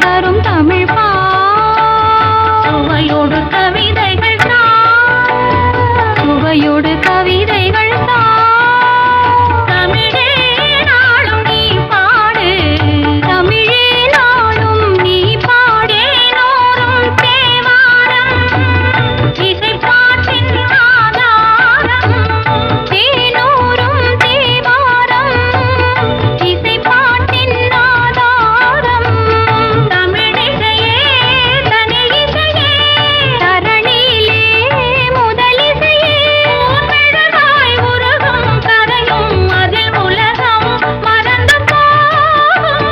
தரும் தமிழ் சுவையோடு கவிதைகள் சுவையோடு கவிதைகள் தமிழே நாளும் நீ பாடு தமிழே நாளும் நீ பாடேனோரும் தேவாரம் இசைப்பாட்டின் ஆதாரம் தேனோரும் தேவாரம் இசைப்பாட்டின் ஆதாரம் தமிழிசையே தனியிசையே தரணியிலே முதலிசையே ஊர்மெழுகாய் உருகும் கரையும் அதில் உலகம் மறந்து போகும்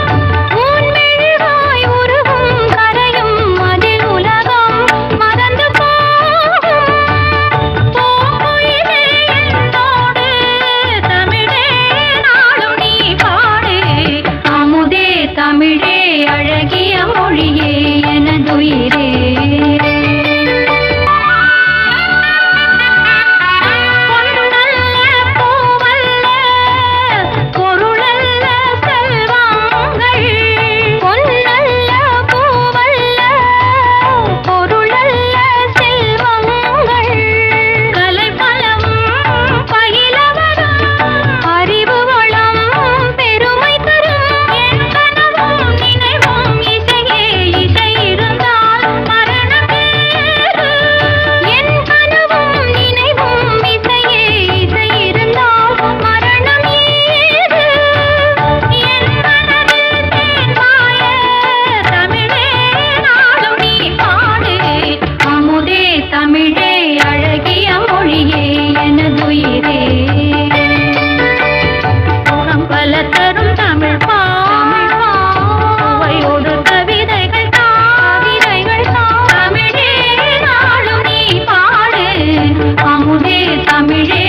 ஊர்மெழுகாய் உருகும் கரையும் அதில் உலகம் மறந்து போகும் பூங்குயிலே என்னோடு தமிழே நாளும் நீ பாடு அமுதே தமிழே அழகிய மொழியே எனதுயிரே பொன்னல்ல பூவல்ல பொருளல்ல செல்வங்கள் பொன்னல்ல பூவல்ல பொருளல்ல செல்வங்கள் கலைபலம் பயிலவரும் அறிவு வளம் பெருமை தரும் என் கனவும் நினைவும் இசையே இசை இருந்தால் மரணம் வேறு என் கனவும் நினைவும் இசையே இசை இருந்தால் மரணம் ஏது என் மனது தேன்மாய தமிழே நாளும் நீ பாடு அமுதே தமிழே அழகிய மொழியே எனதுயிரே சுகம் பல தரும் தமிழ் சுவையோடு கவிதைகள் தமிழே நாளும் நீ பாடு அமுதே தமிழே